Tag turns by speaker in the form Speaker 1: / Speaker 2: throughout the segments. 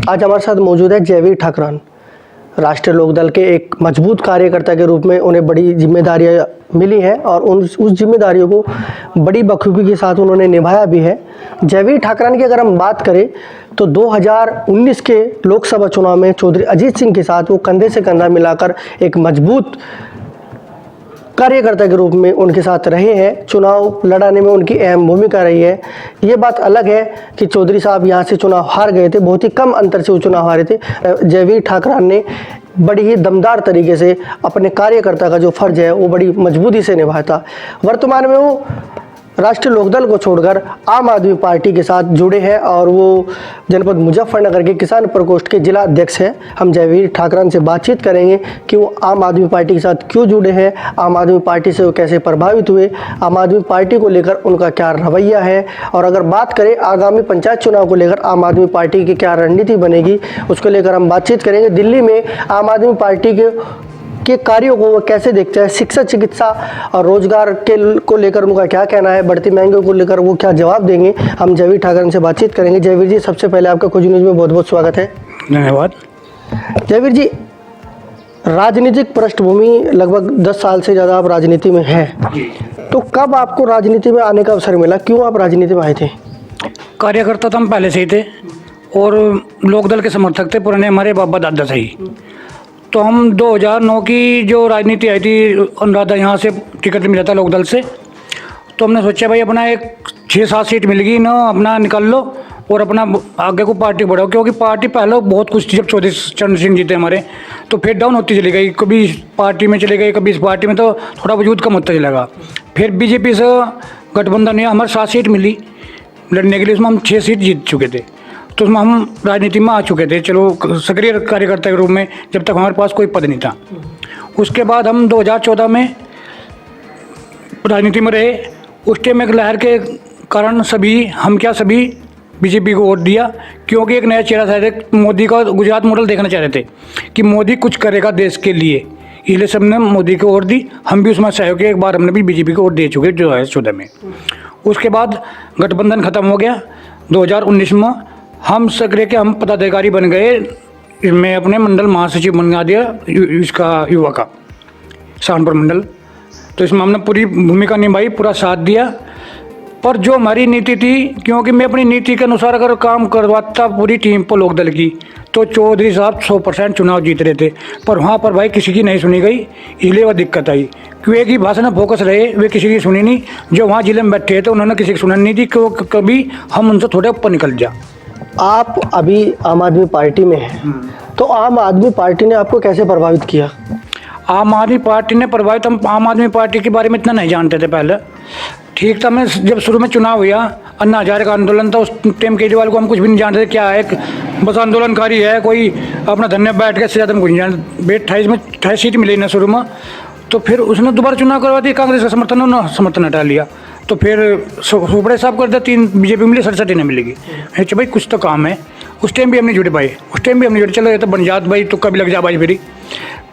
Speaker 1: आज हमारे साथ मौजूद है जयवीर ठाकरान। राष्ट्रीय लोकदल के एक मजबूत कार्यकर्ता के रूप में उन्हें बड़ी जिम्मेदारियां मिली हैं और उस जिम्मेदारियों को बड़ी बखूबी के साथ उन्होंने निभाया भी है। जयवीर ठाकरान की अगर हम बात करें तो 2019 के लोकसभा चुनाव में चौधरी अजीत सिंह के साथ वो कंधे से कंधा मिलाकर एक मजबूत कार्यकर्ता के रूप में उनके साथ रहे हैं। चुनाव लड़ाने में उनकी अहम भूमिका रही है। ये बात अलग है कि चौधरी साहब यहाँ से चुनाव हार गए थे, बहुत ही कम अंतर से वो चुनाव हारे थे। जयवीर ठाकरान ने बड़ी ही दमदार तरीके से अपने कार्यकर्ता का जो फर्ज है वो बड़ी मजबूती से निभाया था। वर्तमान में वो राष्ट्रीय लोकदल को छोड़कर आम आदमी पार्टी के साथ जुड़े हैं और वो जनपद मुजफ्फरनगर के किसान प्रकोष्ठ के जिला अध्यक्ष हैं। हम जयवीर ठाकरान से बातचीत करेंगे कि वो आम आदमी पार्टी के साथ क्यों जुड़े हैं, आम आदमी पार्टी से वो कैसे प्रभावित हुए, आम आदमी पार्टी को लेकर उनका क्या रवैया है, और अगर बात करें आगामी पंचायत चुनाव को लेकर आम आदमी पार्टी की क्या रणनीति बनेगी, उसको लेकर हम बातचीत करेंगे। दिल्ली में आम आदमी पार्टी के कार्यों को वो कैसे देखते हैं, शिक्षा, चिकित्सा और रोजगार के को लेकर उनका क्या कहना है, बढ़ती महंगाई को लेकर वो क्या जवाब देंगे, हम जयवीर ठाकरान से बातचीत करेंगे। जयवीर जी, सबसे पहले आपका खोज न्यूज़ में बहुत बहुत स्वागत है।
Speaker 2: धन्यवाद।
Speaker 1: जयवीर जी, राजनीतिक पृष्ठभूमि लगभग 10 साल से ज़्यादा आप राजनीति में हैं, तो कब आपको राजनीति में आने का अवसर मिला, क्यों आप राजनीति में आए थे?
Speaker 2: कार्यकर्ता तो हम पहले से ही थे और लोकदल के समर्थक थे, पुराने हमारे बाबा दादा से ही। तो हम 2009 की जो राजनीति आई थी, अनुराधा यहाँ से टिकट मिला था लोकदल से, तो हमने सोचा भाई अपना एक 6-7 सीट मिल गई ना, अपना निकाल लो और अपना आगे को पार्टी बढ़ाओ, क्योंकि पार्टी पहले बहुत कुछ थी। जब चौधरी चरण सिंह जी थे हमारे, तो फिर डाउन होती चली गई, कभी इस पार्टी में चले गए, कभी इस पार्टी में, तो थोड़ा वजूद कम होता चलेगा। फिर बीजेपी से गठबंधन हुआ, हमारे 7 सीट मिली लड़ने के लिए, उसमें हम 6 सीट जीत चुके थे, तो उसमें हम राजनीति में आ चुके थे, चलो सक्रिय कार्यकर्ता के रूप में, जब तक हमारे पास कोई पद नहीं था। उसके बाद हम 2014 में राजनीति में रहे। उस टाइम एक लहर के कारण सभी बीजेपी को वोट दिया, क्योंकि एक नया चेहरा चाहते थे, मोदी का गुजरात मॉडल देखना चाह रहे थे कि मोदी कुछ करेगा देश के लिए, इसलिए सबने मोदी को वोट दी। हम भी उसमें सहयोग, एक बार हमने भी बीजेपी को वोट दे चुके 2014 में। उसके बाद गठबंधन खत्म हो गया 2019 में, हम सक्रिय के हम पदाधिकारी बन गए। मैं अपने मंडल महासचिव बना दिया इसका युवा का सहारनपुर मंडल, तो इसमें हमने पूरी भूमिका निभाई, पूरा साथ दिया। पर जो हमारी नीति थी, क्योंकि मैं अपनी नीति के अनुसार अगर काम करवाता पूरी टीम पर लोकदल की, तो चौधरी साहब 100% चुनाव जीत रहे थे, पर वहाँ पर भाई किसी की नहीं सुनी गई, इसलिए वह दिक्कत आई। क्यों एक ही भाषा में फोकस रहे, वे किसी की सुनी नहीं। जो वहाँ जिले में बैठे थे उन्होंने किसी की सुननी नहीं थी, क्योंकि कभी हम उनसे थोड़े ऊपर निकल जा।
Speaker 1: आप अभी आम आदमी पार्टी में हैं, तो आम आदमी पार्टी ने आपको कैसे प्रभावित किया?
Speaker 2: आम आदमी पार्टी ने प्रभावित, हम आम आदमी पार्टी के बारे में इतना नहीं जानते थे पहले। ठीक था, मैं जब शुरू में चुनाव हुआ, अन्ना हजारे का आंदोलन था, उस टाइम केजरीवाल को हम कुछ भी नहीं जानते थे क्या है, बस आंदोलनकारी है कोई, अपना धन्य बैठ के, इससे ज़्यादा हम कुछ नहीं जानते। 28 सीट मिली ना शुरू में, तो फिर उसने दोबारा चुनाव करवा दिया, कांग्रेस का समर्थन, उन्होंने समर्थन हटा लिया, तो फिर सुपड़े साहब कर दिया, 3 बीजेपी मिली, 67 नहीं मिलेगी। अच्छा भाई कुछ तो काम है। उस टाइम भी हमने जुड़े भाई, चलो ये तो बन जात भाई, तुक्का भी लग जा भाई।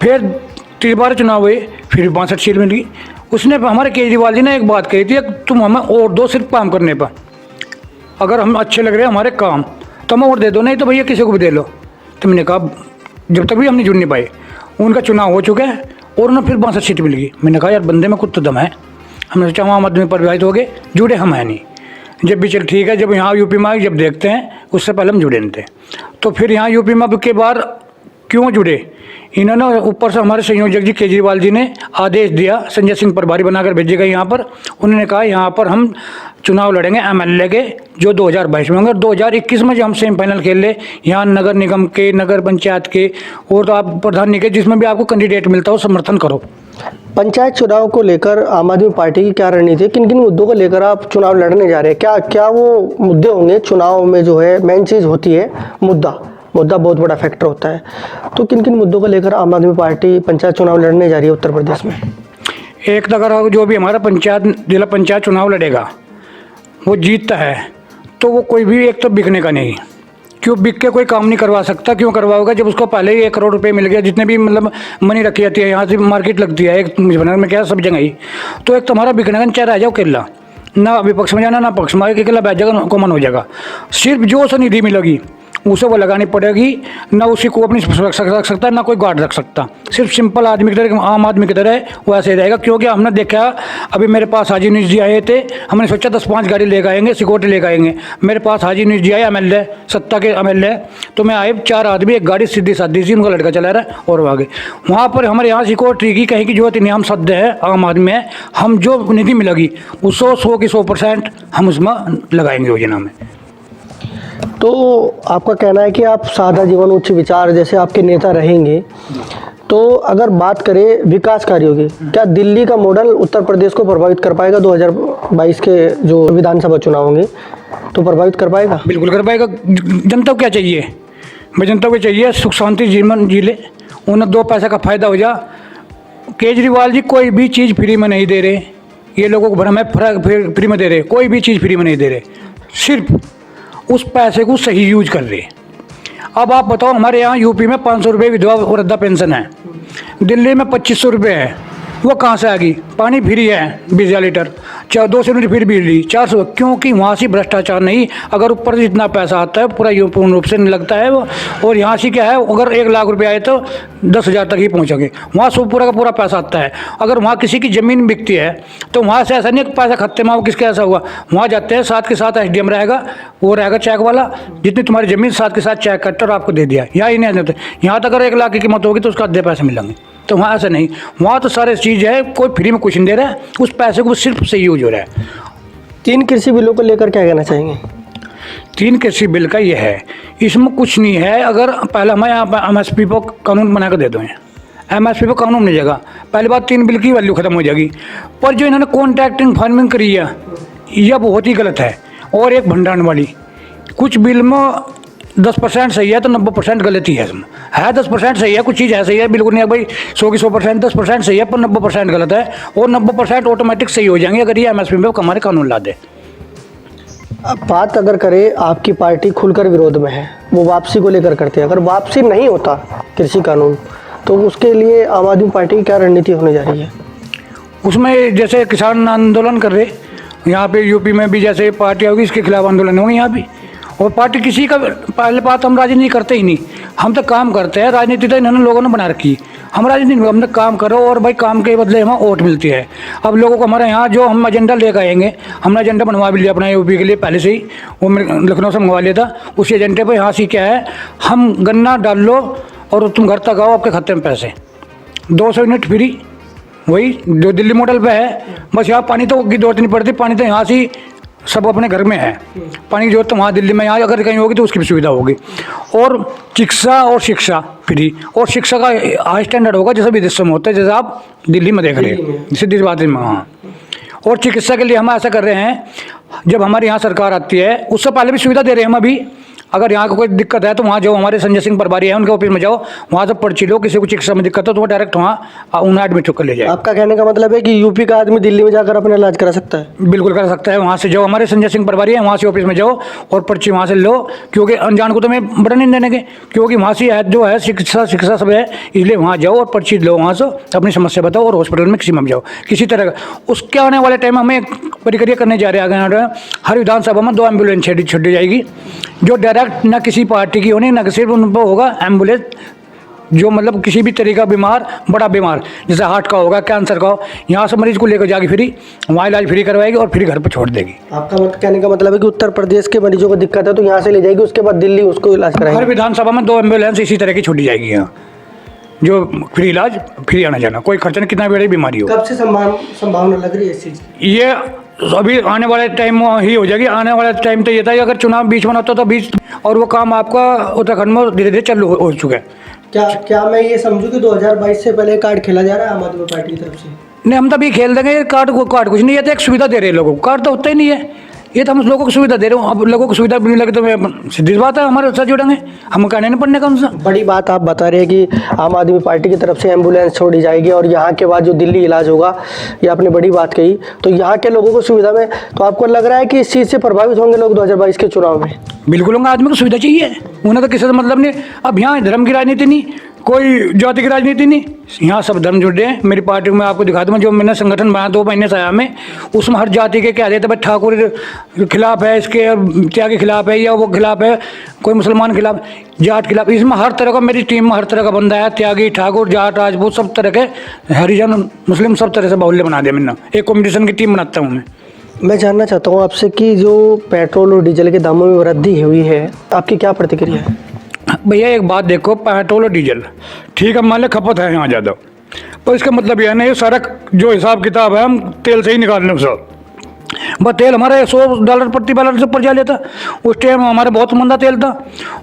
Speaker 2: फिर 3 बार चुनाव हुए, फिर 62 सीट मिली। उसने हमारे केजरीवाल जी ने एक बात कही थी, तुम हमें और दो सिर्फ काम करने पर, अगर हम अच्छे लग रहे हैं हमारे काम तो हमें और दे दो, नहीं तो भैया किसी को भी दे लो। तो मैंने कहा जब तक भी हम नहीं जुड़ नहीं पाए, उनका चुनाव हो चुका है और उन्हें फिर 62 सीट मिल गई। मैंने कहा यार बंदे में कुछ तो दम है। हमने सोचा आम आदमी पर प्रभावित हो गए, जुड़े हम है नहीं। जब भी चल ठीक है, जब यहाँ यूपी में जब देखते हैं, उससे पहले हम जुड़े नहीं थे। तो फिर यहाँ यूपी में के बाद क्यों जुड़े, इन्होंने ऊपर से हमारे संयोजक जी केजरीवाल जी ने आदेश दिया, संजय सिंह प्रभारी बनाकर भेजे गए यहाँ पर। उन्होंने कहा यहाँ पर हम चुनाव लड़ेंगे एमएलए के, जो 2022 में होंगे, और 2021 में जो हम सेमीफाइनल खेल ले, यहाँ नगर निगम के, नगर पंचायत के, और तो आप प्रधान के, जिसमें भी आपको कैंडिडेट मिलता हो समर्थन करो।
Speaker 1: पंचायत चुनाव को लेकर आम आदमी पार्टी की क्या रणनीति है, किन किन मुद्दों को लेकर आप चुनाव लड़ने जा रहे हैं, क्या क्या वो मुद्दे होंगे? चुनाव में जो है मेन चीज़ होती है मुद्दा बहुत बड़ा फैक्टर होता है, तो किन किन मुद्दों को लेकर आम आदमी पार्टी पंचायत चुनाव लड़ने जा रही है उत्तर प्रदेश में?
Speaker 2: एक तो अगर जो भी हमारा जिला पंचायत चुनाव लड़ेगा वो जीतता है, तो वो कोई भी एक तो बिकने का नहीं, क्यों बिक के कोई काम नहीं करवा सकता। क्यों करवाओगे जब उसको पहले ही 1 करोड़ रुपए मिल गया, जितने भी मतलब मनी रखी जाती है, यहाँ से मार्केट लगती है एक मुजफ्फरनगर में, क्या सब जगह ही। तो एक तुम्हारा बिकने का चाहे रह जाओ केला, ना विपक्ष में जाना ना पक्ष में, एक अकेला बैठ जाएगा, कॉमन हो जाएगा। सिर्फ जो से निधि मिलेगी उसे वो लगानी पड़ेगी, ना उसी को अपनी सुरक्षा रख सकता, ना कोई गार्ड रख सकता। सिर्फ सिंपल आदमी की तरह, आम आदमी की तरह वो ऐसे ही रहेगा। क्योंकि हमने देखा, अभी मेरे पास हाजी न्यूज़ जी आए थे, हमने सोचा 10-5 गाड़ी लेकर आएंगे, सिक्योरिटी लेकर आएंगे। मेरे पास हाजी न्यूज़ जी आए, MLA, सत्ता के MLA, तो मैं आए 4 आदमी, एक गाड़ी सीधी साधी सी, उनका लड़का चला रहा है और वो आगे। वहाँ पर हमारे यहाँ सिक्योरिटी की कहीं की जरूरत नहीं, हम सद्य है, आम आदमी है, हम जो निधि मिलेगी उसको 100 की 100% हम उसमें लगाएंगे योजना में।
Speaker 1: तो आपका कहना है कि आप सादा जीवन उच्च विचार जैसे आपके नेता रहेंगे, तो अगर बात करें विकास कार्यों की, क्या दिल्ली का मॉडल उत्तर प्रदेश को प्रभावित कर पाएगा? 2022 के जो विधानसभा चुनाव होंगे तो प्रभावित कर पाएगा?
Speaker 2: बिल्कुल कर पाएगा। जनता को क्या चाहिए? भाई जनता को चाहिए सुख शांति जीवन जी ले, उन्हें 2 पैसा का फायदा हो जा। केजरीवाल जी कोई भी चीज़ फ्री में नहीं दे रहे, ये लोगों को भ्रम है फ्री में दे रहे, कोई भी चीज़ फ्री में नहीं दे रहे, सिर्फ उस पैसे को सही यूज कर रहे। अब आप बताओ, हमारे यहाँ यूपी में 500 रुपये विधवा वृद्धा पेंशन है, दिल्ली में 2500 रुपये है, वो कहाँ से आ गई? पानी फ्री है 20,000 लीटर, 200 यूनिट फिर बिजली 400, क्योंकि वहाँ से भ्रष्टाचार नहीं। अगर ऊपर से जितना पैसा आता है पूरा पूर्ण रूप से नहीं लगता है वो, और यहाँ से क्या है, अगर 1 लाख रुपये आए तो 10,000 तक ही पहुँचोगे, वहाँ से पूरा का पूरा पैसा आता है। अगर वहाँ किसी की ज़मीन बिकती है तो वहाँ से ऐसा नहीं पैसा खत्ते में, वो किसके ऐसा हुआ, वहाँ जाते हैं, साथ के साथ SDM रहेगा, वो रहेगा चेक वाला, जितनी तुम्हारी ज़मीन साथ के साथ चेक कट और आपको दे दिया। यहाँ ही नहीं देते, यहाँ तक अगर 1 लाख की कीमत होगी तो उसका आधे पैसे मिलेंगे, तो वहाँ ऐसा नहीं, वहाँ तो सारे चीज़ है, कोई फ्री में कुछ नहीं दे रहा है, उस पैसे को सिर्फ सही यूज हो रहा है।
Speaker 1: 3 कृषि बिलों को लेकर क्या कहना चाहेंगे?
Speaker 2: 3 कृषि बिल का ये है, इसमें कुछ नहीं है। अगर पहले हमें यहाँ पर MSP पर कानून बना कर दे दो, MSP पर कानून नहीं जाएगा, पहली बात 3 बिल की वैल्यू खत्म हो जाएगी। पर जो इन्होंने कॉन्ट्रैक्टिंग फार्मिंग करी है, यह बहुत ही गलत है। और एक भंडारण वाली, कुछ बिल में 10% सही है तो 90% गलती है इसमें, है 10% सही है, कुछ चीज़ है सही है, बिल्कुल नहीं है भाई 100 की 100%, 10% सही है पर 90% गलत है, और 90% ऑटोमेटिक सही हो जाएंगे अगर ये MSP में हमारे कानून ला दे।
Speaker 1: अब बात अगर करें, आपकी पार्टी खुलकर विरोध में है, वो वापसी को लेकर करते हैं, अगर वापसी नहीं होता कृषि कानून तो उसके लिए आम आदमी पार्टी की क्या रणनीति होने जा रही है?
Speaker 2: उसमें जैसे किसान आंदोलन कर रहे, यहाँ पे यूपी में भी जैसे पार्टी होगी इसके खिलाफ आंदोलन होंगे यहाँ भी। और पार्टी किसी का, पहले बात हम राजनीति करते ही नहीं, हम तो काम करते हैं, राजनीति तो इन्होंने लोगों ने बना रखी, हम राजनीति में हमने काम करो और भाई काम के बदले हमें वोट मिलती है। अब लोगों को हमारे यहाँ जो हम एजेंडा लेकर आएंगे, हमने एजेंडा बनवा भी लिया अपना यूपी के लिए पहले से ही, वो मैं लखनऊ से मंगवा लिया था। उसी एजेंडे पर यहाँ से क्या है, हम गन्ना डाल लो और तुम घर तक आओ, आपके खाते में पैसे 200 यूनिट फ्री, वही जो दिल्ली मॉडल पे है। बस यहाँ पानी तो की जरूरत नहीं पड़ती, पानी तो यहाँ से सब अपने घर में है, पानी की जरूरत तो वहाँ दिल्ली में, यहाँ अगर कहीं होगी तो उसकी भी सुविधा होगी। और चिकित्सा और शिक्षा फ्री, और शिक्षा का हाई स्टैंडर्ड होगा जैसे विदेशों में होता है, जैसे आप दिल्ली में देख रहे हैं, सीधी बात है। हाँ, और चिकित्सा के लिए हम ऐसा कर रहे हैं, जब हमारे यहाँ सरकार आती है उससे पहले भी सुविधा दे रहे हैं हम अभी। अगर यहाँ को कोई दिक्कत है तो वहाँ जाओ, हमारे संजय सिंह प्रभारी है उनके ऑफिस में जाओ, वहाँ से पर्ची लो, किसी को चिकित्सा में दिक्कत हो तो वो डायरेक्ट वहाँ उन्हें एडमिट होकर ले जाए।
Speaker 1: आपका कहने का मतलब है कि यूपी का आदमी दिल्ली में जाकर अपना इलाज करा सकता है?
Speaker 2: बिल्कुल कर सकता है, वहाँ से जाओ, हमारे संजय सिंह प्रभारी है, वहाँ से ऑफिस में जाओ और पर्ची वहाँ से लो, क्योंकि अनजान को तो मैं बड़ा नहीं देने के, क्योंकि वहाँ से जो है शिक्षा सब है, इसलिए वहाँ जाओ और पर्ची लो, वहाँ से अपनी समस्या बताओ और हॉस्पिटल में किसी में जाओ किसी तरह का। उसके आने वाले टाइम हमें प्रक्रिया करने जा रहे हैं आगे, हर विधानसभा में 2 एम्बुलेंस छोड़ी जाएगी, जो डायरेक्ट न किसी पार्टी की होनी, न सिर्फ उन पर होगा एम्बुलेंस, जो मतलब किसी भी तरीका बीमार, बड़ा बीमार जैसे हार्ट का होगा, कैंसर का हो, यहाँ से मरीज को लेकर जाएगी फ्री, वहाँ इलाज फ्री करवाएगी और फिर घर पर छोड़ देगी।
Speaker 1: आपका कहने का मतलब है कि उत्तर प्रदेश के मरीजों को दिक्कत है तो यहाँ से ले जाएगी, उसके बाद दिल्ली उसको इलाज कराएगी।
Speaker 2: हर विधानसभा में 2 एम्बुलेंस इसी तरह की छोड़ी जाएगी यहाँ, जो फ्री इलाज, फ्री आना जाना, कोई खर्चा नहीं, कितना बड़ी बीमारी हो।
Speaker 1: कब से संभावना लग रही है इस चीज़ की?
Speaker 2: ये अभी आने वाले टाइम ही हो जाएगी। आने वाला टाइम तो ये था कि अगर चुनाव बीच में होता तो बीच, और वो काम आपका उत्तराखंड में धीरे धीरे चालू हो चुका है।
Speaker 1: क्या मैं ये समझूं कि 2022 से पहले कार्ड खेला जा रहा है आम आदमी पार्टी की तरफ से?
Speaker 2: नहीं, हम तभी खेल देंगे, कार्ड कुछ नहीं है, तो एक सुविधा दे रहे हैं लोगों को, कार्ड तो होता ही नहीं है, ये तो हम लोगों को सुविधा दे रहे हो। अब लोगों को सुविधा नहीं लगे तो मैं सीधी बात है हमारे साथ जुड़ेंगे, हम कहने नहीं पड़ने का उनसे।
Speaker 1: बड़ी बात आप बता रहे हैं कि आम आदमी पार्टी की तरफ से एम्बुलेंस छोड़ी जाएगी और यहाँ के बाद जो दिल्ली इलाज होगा, ये आपने बड़ी बात कही, तो यहाँ के लोगों को सुविधा में, तो आपको लग रहा है कि इस चीज़ से प्रभावित होंगे लोग 2022 के चुनाव में?
Speaker 2: बिल्कुल होंगे, आदमी को सुविधा चाहिए, उन्हें तो किसी से मतलब नहीं। अब यहाँ धर्म की राजनीति नहीं, कोई जाति की राजनीति नहीं, यहाँ सब धर्म जुड़े हैं। मेरी पार्टी में आपको दिखा दूँ, जो मैंने संगठन बनाया 2 महीने से आया मैं, उसमें हर जाति के क्या देते भाई, ठाकुर खिलाफ है इसके, त्याग के खिलाफ है, या वो खिलाफ है, कोई मुसलमान खिलाफ, जाट खिलाफ, इसमें हर तरह का, मेरी टीम में हर तरह का बंदा है, त्यागी, ठाकुर, जाट, राजपूत, सब तरह के, हरिजन, मुस्लिम, सब तरह से बाहुल्य बना दिया मैंने। एक कॉम्पिटिशन की टीम बनाता हूँ
Speaker 1: मैं जानना चाहता हूँ आपसे कि जो पेट्रोल और डीजल के दामों में वृद्धि हुई है, आपकी क्या प्रतिक्रिया है?
Speaker 2: भैया एक बात देखो, पेट्रोल और डीजल ठीक है, मान लो खपत है यहाँ ज़्यादा, पर इसका मतलब यह नहीं, ये सारा जो हिसाब किताब है हम तेल से ही निकाल लें सब। बस तेल हमारे $100 प्रति बैरल से ऊपर जा लेता, उस टाइम हमारे बहुत मंदा तेल था,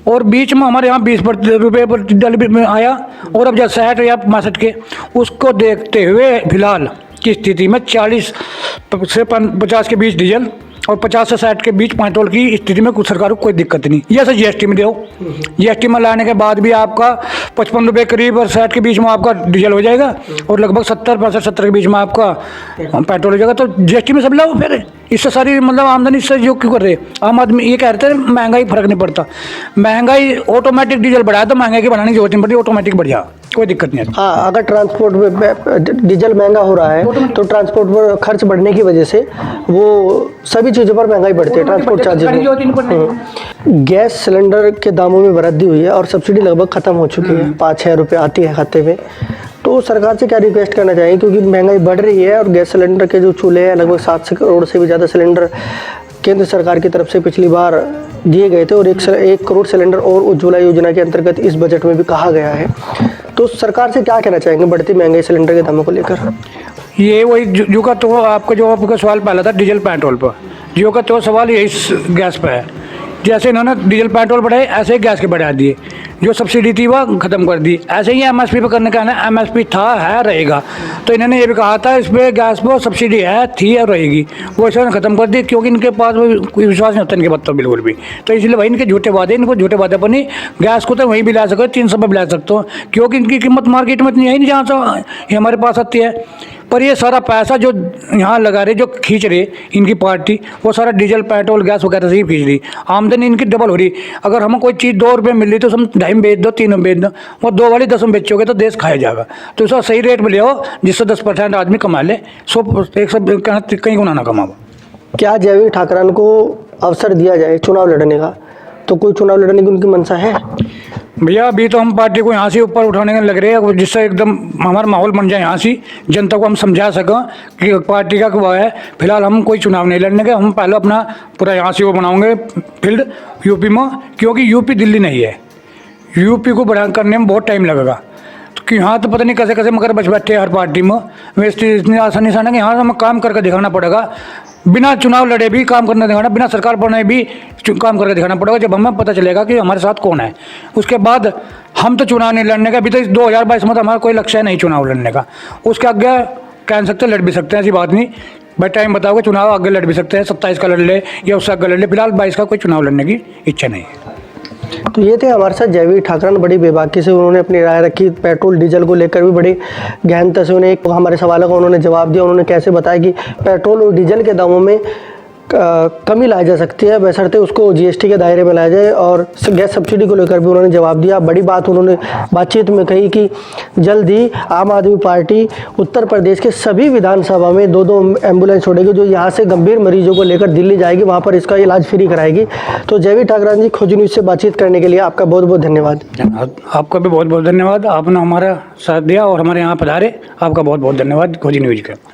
Speaker 2: और बीच में हमारे यहाँ 20 रुपये प्रति बैरल में आया, और अब जब 60 या 65 के, उसको देखते हुए फिलहाल की स्थिति में 40 से 50 के बीच डीजल और 50 से 60 के बीच पेट्रोल की स्थिति में कुछ सरकार को कोई दिक्कत नहीं। जैसे जीएसटी में दो, जीएसटी में लाने के बाद भी आपका 55 रुपये करीब और 60 के बीच में आपका डीजल हो जाएगा, और लगभग 70 के बीच में आपका पेट्रोल हो जाएगा। तो जीएसटी में सब लाओ फिर, इससे सारी मतलब आमदनी इससे जो क्यों कर रहे आम आदमी? ये कहते हैं महंगाई फर्क नहीं पड़ता, महंगाई ऑटोमेटिक डीजल बढ़ाया तो महंगाई की बढ़ाने की जरूरत नहीं पड़ती, ऑटोमेटिक बढ़ जा, कोई दिक्कत नहीं है।
Speaker 1: हाँ, अगर ट्रांसपोर्ट में डीजल महंगा हो रहा है तो ट्रांसपोर्ट पर खर्च बढ़ने की वजह से वो सभी चीज़ों पर महंगाई बढ़ती है, ट्रांसपोर्ट चार्जेस में। गैस सिलेंडर के दामों में वृद्धि हुई है और सब्सिडी लगभग ख़त्म हो चुकी है, 5-6 रुपये आती है खाते में। तो सरकार से क्या रिक्वेस्ट करना चाहिए, क्योंकि महंगाई बढ़ रही है और गैस सिलेंडर के जो चूल्हे हैं लगभग 7 करोड़ से भी ज़्यादा सिलेंडर केंद्र सरकार की तरफ से पिछली बार दिए गए थे, और 1 करोड़ सिलेंडर और उज्ज्वला योजना के अंतर्गत इस बजट में भी कहा गया है। तो सरकार से क्या कहना चाहेंगे बढ़ती महंगाई सिलेंडर के दामों को लेकर?
Speaker 2: ये वही जो का तो आपका सवाल पहला था डीजल पेट्रोल पर, जो का तो सवाल यही गैस पर है। जैसे इन्होंने डीजल पेट्रोल बढ़ाए, ऐसे ही गैस के बढ़ा दिए, जो सब्सिडी थी वह ख़त्म कर दी। ऐसे ही एमएसपी पर करने का है ना, एमएसपी था, है, रहेगा। तो इन्होंने ये भी कहा था इस पर गैस पर सब्सिडी है, थी और रहेगी, वो इन्होंने ख़त्म कर दी, क्योंकि इनके पास कोई विश्वास नहीं होता इनके बात तो बिल्कुल भी। तो इसलिए भाई इनके झूठे वादे, इनको झूठे वादे पर नहीं, गैस को तो वहीं भी ला सको, 300 पर भी ला सकते हो, क्योंकि इनकी कीमत मार्केट में इतनी है नहीं जहाँ से ये हमारे पास आती है। पर ये सारा पैसा जो यहाँ लगा रहे, जो खींच रहे इनकी पार्टी, वो सारा डीजल पेट्रोल गैस वगैरह से ही खींच रही। आमदनी इनकी डबल हो रही। अगर हमें कोई चीज़ 2 रुपये मिल रही तो हम 2.5 में बेच दो, 3 में बेच दो, वो 2 वाली 10 में बेचोगे तो देश खाया जाएगा। तो उसका सही रेट में ले आओ, जिससे 10% आदमी कमा ले, 100 कहीं गुना ना कमाओ।
Speaker 1: क्या जयवीर ठाकरान को अवसर दिया जाए चुनाव लड़ने का, तो कोई चुनाव लड़ने की उनकी मंशा है?
Speaker 2: भैया अभी तो हम पार्टी को यहाँ से ऊपर उठाने लग रहे हैं, जिससे एकदम हमारा माहौल बन जाए, यहाँ से जनता को हम समझा सकें कि पार्टी का वो है। फिलहाल हम कोई चुनाव नहीं लड़ने के, हम पहले अपना पूरा यहाँ से वो बनाएंगे फील्ड यूपी में, क्योंकि यूपी दिल्ली नहीं है, यूपी को बढ़ा करने में बहुत टाइम लगेगा। कि यहाँ तो पता नहीं कैसे कैसे मगर बच बैठे हर पार्टी में, वैसे इतनी आसानी से ना कि यहाँ हमें काम करके दिखाना पड़ेगा, बिना चुनाव लड़े भी काम करना दिखाना, बिना सरकार बनाए भी काम करके दिखाना पड़ेगा। जब हमें पता चलेगा कि हमारे साथ कौन है, उसके बाद हम तो चुनाव नहीं लड़ने का। अभी तो 2022 में तो हमारा कोई लक्ष्य नहीं चुनाव लड़ने का, उसके आगे कह सकते लड़ भी सकते हैं, ऐसी बात नहीं भाई। टाइम बताओगे, चुनाव आगे लड़ भी सकते हैं, 27 का लड़ ले या उससे आगे लड़ ले। फिलहाल 22 का कोई चुनाव लड़ने की इच्छा नहीं है।
Speaker 1: तो ये थे हमारे साथ जयवीर ठाकरान। बड़ी बेबाकी से उन्होंने अपनी राय रखी, पेट्रोल डीजल को लेकर भी बड़ी गहनता से उन्हें हमारे सवालों का उन्होंने जवाब दिया। उन्होंने कैसे बताया कि पेट्रोल और डीजल के दामों में कमी लाई जा सकती है, बशर्ते उसको जीएसटी के दायरे में लाया जाए, और गैस सब्सिडी को लेकर भी उन्होंने जवाब दिया। बड़ी बात उन्होंने बातचीत में कही कि जल्द ही आम आदमी पार्टी उत्तर प्रदेश के सभी विधानसभा में 2-2 एम्बुलेंस छोड़ेगी, जो यहाँ से गंभीर मरीजों को लेकर दिल्ली जाएगी, वहाँ पर इसका इलाज फ्री कराएगी। तो जयवीर ठाकरान जी, खोजी न्यूज़ से बातचीत करने के लिए आपका बहुत बहुत धन्यवाद।
Speaker 2: आपका भी बहुत बहुत धन्यवाद, आपने हमारा साथ दिया और हमारे यहाँ पधारे, आपका बहुत बहुत धन्यवाद खोजी न्यूज़ का।